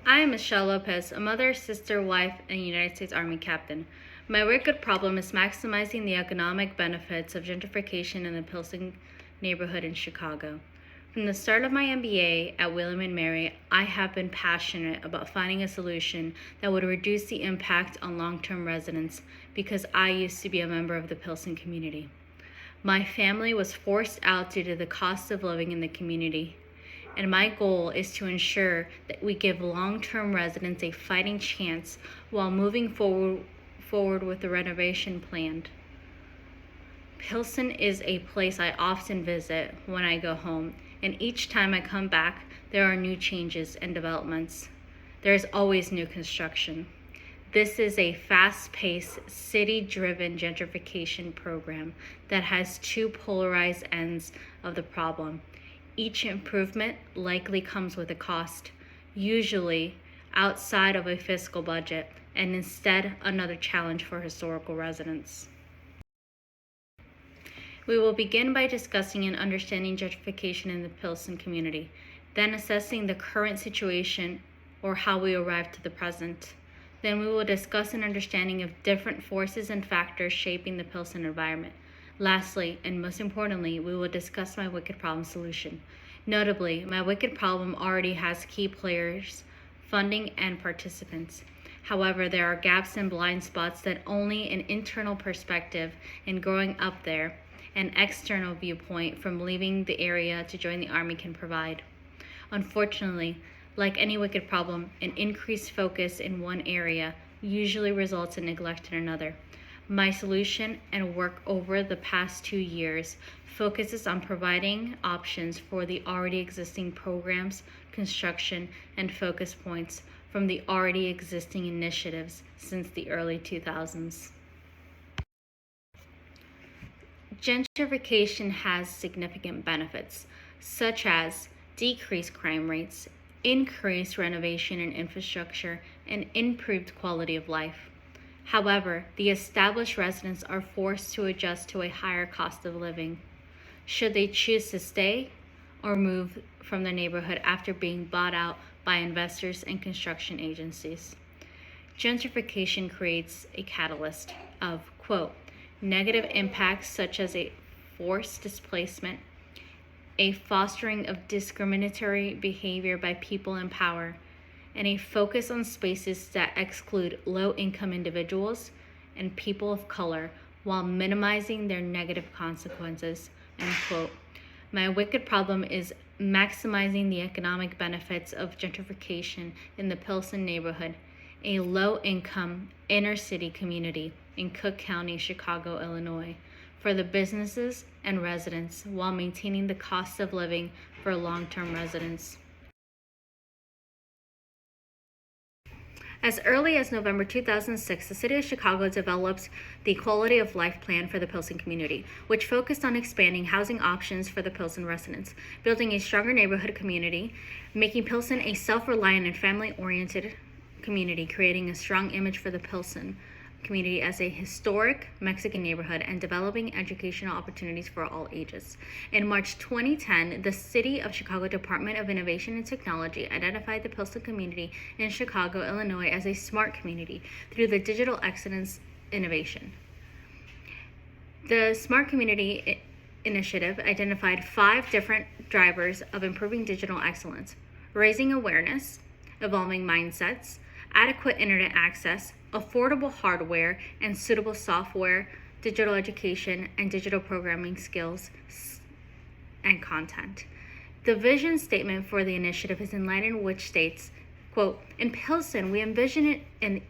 I am Michelle Lopez, a mother, sister, wife, and United States Army captain. My wicked problem is maximizing the economic benefits of gentrification in the Pilsen neighborhood in Chicago. From the start of my MBA at William Mary, I have been passionate about finding a solution that would reduce the impact on long-term residents because I used to be a member of the Pilsen community. My family was forced out due to the cost of living in the community, and my goal is to ensure that we give long-term residents a fighting chance while moving forward with the renovation planned. Pilsen is a place I often visit when I go home, and each time I come back, there are new changes and developments. There is always new construction. This is a fast-paced, city-driven gentrification program that has two polarized ends of the problem. Each improvement likely comes with a cost, usually outside of a fiscal budget, and instead another challenge for historical residents. We will begin by discussing and understanding gentrification in the Pilsen community, then assessing the current situation or how we arrived to the present. Then we will discuss an understanding of different forces and factors shaping the Pilsen environment. Lastly, and most importantly, we will discuss my wicked problem solution. Notably, my wicked problem already has key players, funding, and participants. However, there are gaps and blind spots that only an internal perspective and growing up there, an external viewpoint from leaving the area to join the Army can provide. Unfortunately, like any wicked problem, an increased focus in one area usually results in neglect in another. My solution and work over the past 2 years focuses on providing options for the already existing programs, construction, and focus points from the already existing initiatives since the early 2000s. Gentrification has significant benefits, such as decreased crime rates, increased renovation and infrastructure, and improved quality of life. However, the established residents are forced to adjust to a higher cost of living, should they choose to stay or move from the neighborhood after being bought out by investors and construction agencies. Gentrification creates a catalyst of, quote, negative impacts such as a forced displacement, a fostering of discriminatory behavior by people in power, and a focus on spaces that exclude low-income individuals and people of color while minimizing their negative consequences, end quote. My wicked problem is maximizing the economic benefits of gentrification in the Pilsen neighborhood, a low-income inner-city community in Cook County, Chicago, Illinois, for the businesses and residents while maintaining the cost of living for long-term residents. As early as November 2006, the City of Chicago developed the Quality of Life Plan for the Pilsen community, which focused on expanding housing options for the Pilsen residents, building a stronger neighborhood community, making Pilsen a self-reliant and family-oriented community, creating a strong image for the Pilsen community as a historic Mexican neighborhood, and developing educational opportunities for all ages. In March 2010, the City of Chicago Department of Innovation and Technology identified the Pilsen community in Chicago, Illinois as a smart community through the Digital Excellence Innovation. The Smart Community Initiative identified 5 different drivers of improving digital excellence: raising awareness, evolving mindsets, adequate internet access, affordable hardware and suitable software, digital education, and digital programming skills and content. The vision statement for the initiative is in line, which states, quote, in Pilsen, we envision an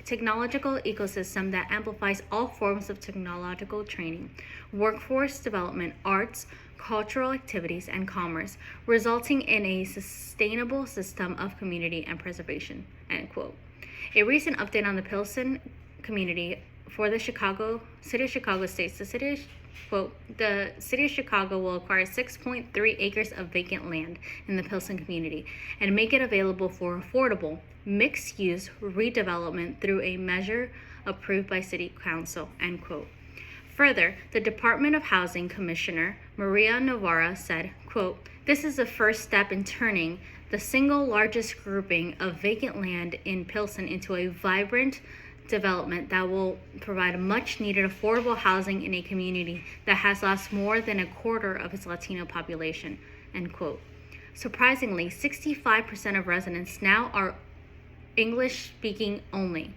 technological ecosystem that amplifies all forms of technological training, workforce development, arts, cultural activities, and commerce, resulting in a sustainable system of community and preservation, end quote. A recent update on the Pilsen community for the City of Chicago states the City of Chicago will acquire 6.3 acres of vacant land in the Pilsen community and make it available for affordable, mixed-use redevelopment through a measure approved by City Council, end quote. Further, the Department of Housing Commissioner Maria Novara said, quote, this is the first step in turning the single largest grouping of vacant land in Pilsen, into a vibrant development that will provide much needed affordable housing in a community that has lost more than a quarter of its Latino population, end quote. Surprisingly, 65% of residents now are English speaking only.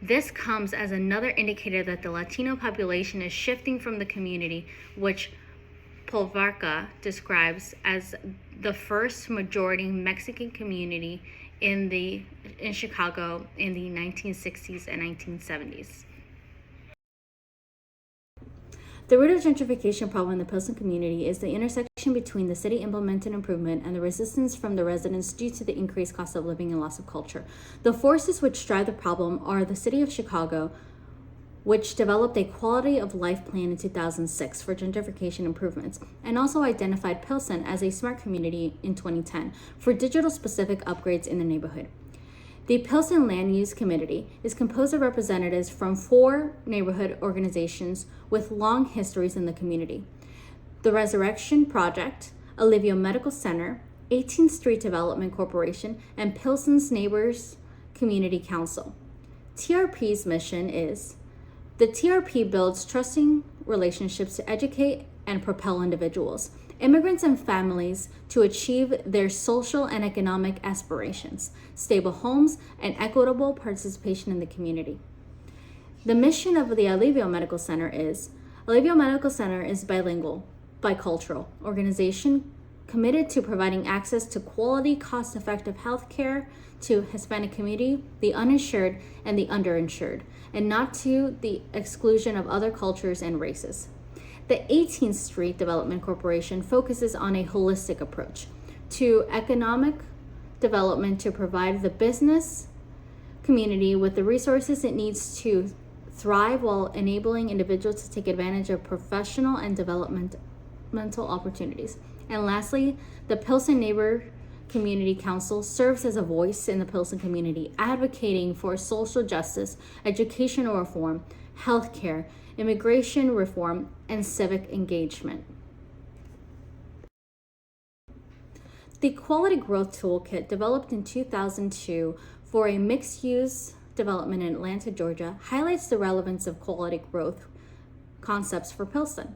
This comes as another indicator that the Latino population is shifting from the community, which Polvarka describes as the first majority Mexican community in Chicago in the 1960s and 1970s. The root of gentrification problem in the Pilsen community is the intersection between the city implemented improvement and the resistance from the residents due to the increased cost of living and loss of culture. The forces which drive the problem are the city of Chicago, which developed a quality of life plan in 2006 for gentrification improvements, and also identified Pilsen as a smart community in 2010 for digital specific upgrades in the neighborhood. The Pilsen Land Use Committee is composed of representatives from 4 neighborhood organizations with long histories in the community: the Resurrection Project, Alivio Medical Center, 18th Street Development Corporation, and Pilsen's Neighbors Community Council. TRP's mission is: the TRP builds trusting relationships to educate and propel individuals, immigrants, and families to achieve their social and economic aspirations, stable homes, and equitable participation in the community. The mission of the Alivio Medical Center is: Alivio Medical Center is bilingual, bicultural organization committed to providing access to quality, cost-effective health care to Hispanic community, the uninsured, and the underinsured, and not to the exclusion of other cultures and races. The 18th Street Development Corporation focuses on a holistic approach to economic development to provide the business community with the resources it needs to thrive while enabling individuals to take advantage of professional and developmental opportunities. And lastly, the Pilsen Neighbor Community Council serves as a voice in the Pilsen community, advocating for social justice, educational reform, healthcare, immigration reform, and civic engagement. The Quality Growth Toolkit, developed in 2002 for a mixed-use development in Atlanta, Georgia, highlights the relevance of quality growth concepts for Pilsen.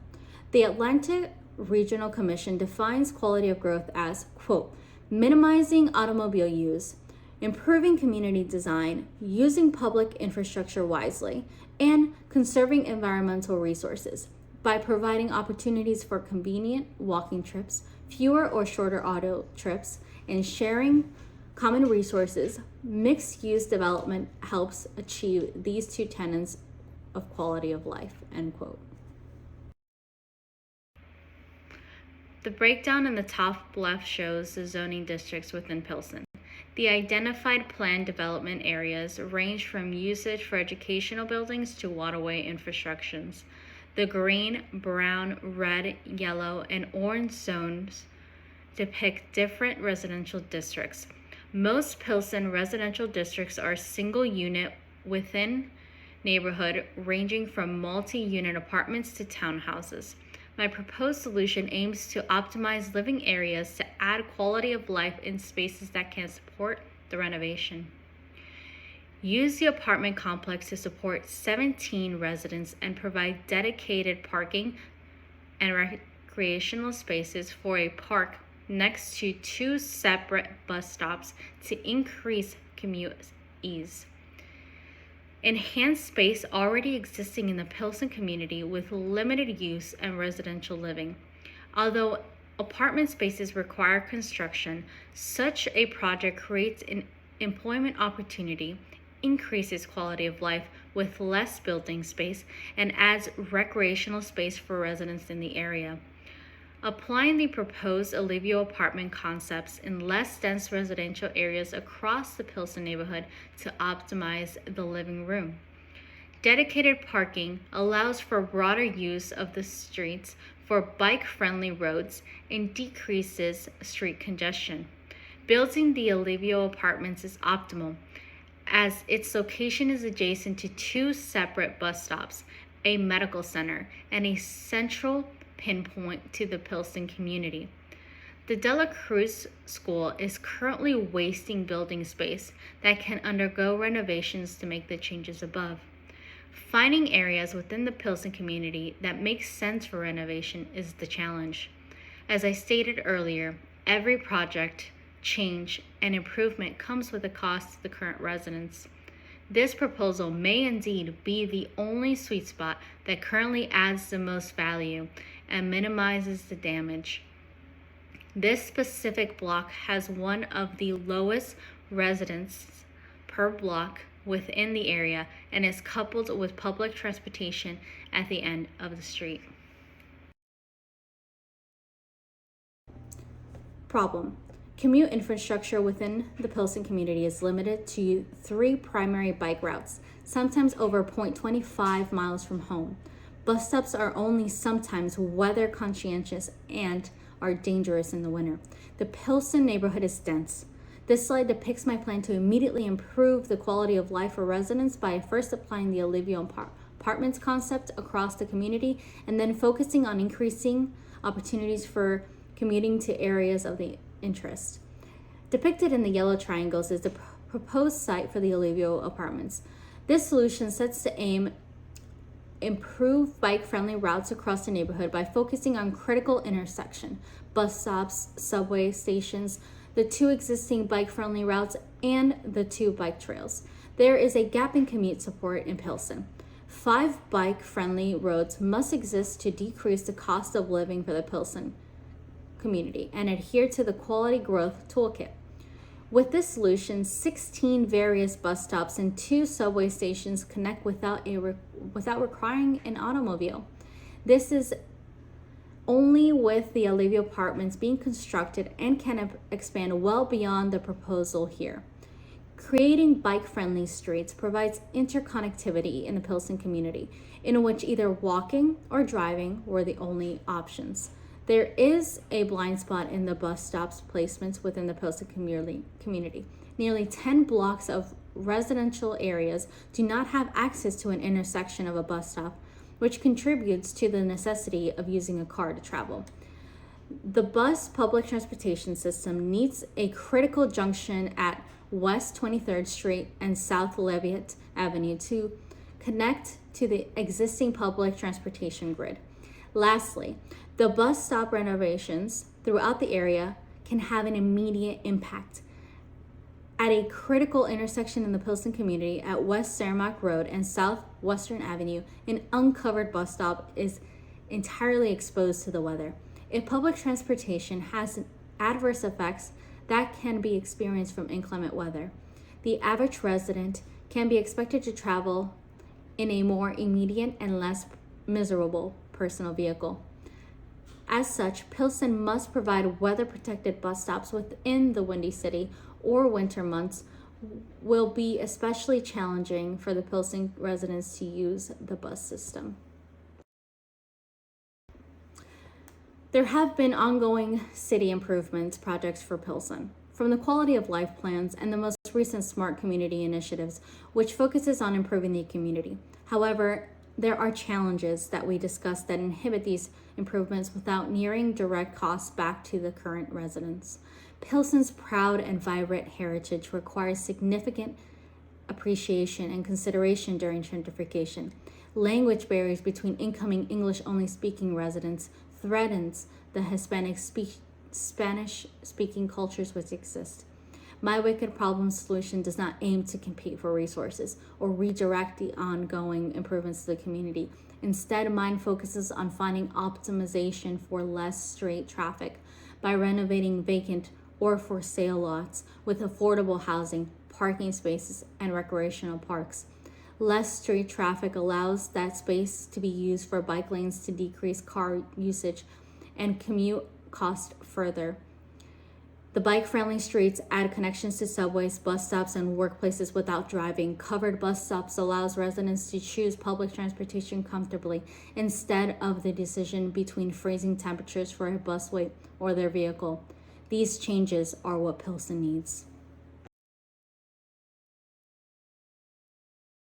The Atlanta Regional Commission defines quality of growth as, quote, minimizing automobile use, improving community design, using public infrastructure wisely, and conserving environmental resources by providing opportunities for convenient walking trips, fewer or shorter auto trips, and sharing common resources. Mixed-use development helps achieve these 2 tenets of quality of life, end quote. The breakdown in the top left shows the zoning districts within Pilsen. The identified planned development areas range from usage for educational buildings to waterway infrastructures. The green, brown, red, yellow, and orange zones depict different residential districts. Most Pilsen residential districts are single unit within neighborhood, ranging from multi-unit apartments to townhouses. My proposed solution aims to optimize living areas to add quality of life in spaces that can support the renovation. Use the apartment complex to support 17 residents and provide dedicated parking and recreational spaces for a park next to 2 separate bus stops to increase commute ease. Enhance space already existing in the Pilsen community with limited use and residential living. Although apartment spaces require construction, such a project creates an employment opportunity, increases quality of life with less building space, and adds recreational space for residents in the area. Applying the proposed Alivio apartment concepts in less dense residential areas across the Pilsen neighborhood to optimize the living room. Dedicated parking allows for broader use of the streets for bike-friendly roads and decreases street congestion. Building the Alivio apartments is optimal as its location is adjacent to 2 separate bus stops, a medical center, and a central pinpoint to the Pilsen community. The De La Cruz School is currently wasting building space that can undergo renovations to make the changes above. Finding areas within the Pilsen community that make sense for renovation is the challenge. As I stated earlier, every project, change, and improvement comes with a cost to the current residents. This proposal may indeed be the only sweet spot that currently adds the most value and minimizes the damage. This specific block has one of the lowest residents per block within the area and is coupled with public transportation at the end of the street. Problem. Commute infrastructure within the Pilsen community is limited to 3 primary bike routes, sometimes over 0.25 miles from home. Bus stops are only sometimes weather conscientious and are dangerous in the winter. The Pilsen neighborhood is dense. This slide depicts my plan to immediately improve the quality of life for residents by first applying the alluvial apartments concept across the community and then focusing on increasing opportunities for commuting to areas of the interest. Depicted in the yellow triangles is the proposed site for the alluvial apartments. This solution sets to improve bike-friendly routes across the neighborhood by focusing on critical intersection, bus stops, subway stations, the 2 existing bike-friendly routes, and the 2 bike trails. There is a gap in commute support in Pilsen. 5 bike-friendly roads must exist to decrease the cost of living for the Pilsen community and adhere to the quality growth toolkit. With this solution, 16 various bus stops and 2 subway stations connect without requiring an automobile. This is only with the alluvial apartments being constructed and can expand well beyond the proposal here. Creating bike-friendly streets provides interconnectivity in the Pilsen community, in which either walking or driving were the only options. There is a blind spot in the bus stops placements within the Pilsen community. Nearly 10 blocks of residential areas do not have access to an intersection of a bus stop, which contributes to the necessity of using a car to travel. The bus public transportation system needs a critical junction at West 23rd Street and South Leavitt Avenue to connect to the existing public transportation grid. Lastly, the bus stop renovations throughout the area can have an immediate impact. At a critical intersection in the Pilsen community at West Cermak Road and South Western Avenue, an uncovered bus stop is entirely exposed to the weather. If public transportation has adverse effects that can be experienced from inclement weather, the average resident can be expected to travel in a more immediate and less miserable personal vehicle. As such, Pilsen must provide weather-protected bus stops within the Windy City or winter months will be especially challenging for the Pilsen residents to use the bus system. There have been ongoing city improvements projects for Pilsen, from the quality of life plans and the most recent smart community initiatives, which focuses on improving the community. However, there are challenges that we discussed that inhibit these improvements without nearing direct costs back to the current residents. Pilsen's proud and vibrant heritage requires significant appreciation and consideration during gentrification. Language barriers between incoming English-only speaking residents threatens the Spanish-speaking cultures which exist. My Wicked Problem solution does not aim to compete for resources or redirect the ongoing improvements to the community. Instead, mine focuses on finding optimization for less street traffic by renovating vacant or for sale lots with affordable housing, parking spaces, and recreational parks. Less street traffic allows that space to be used for bike lanes to decrease car usage and commute cost further. The bike-friendly streets add connections to subways, bus stops, and workplaces without driving. Covered bus stops allows residents to choose public transportation comfortably instead of the decision between freezing temperatures for a busway or their vehicle. These changes are what Pilsen needs.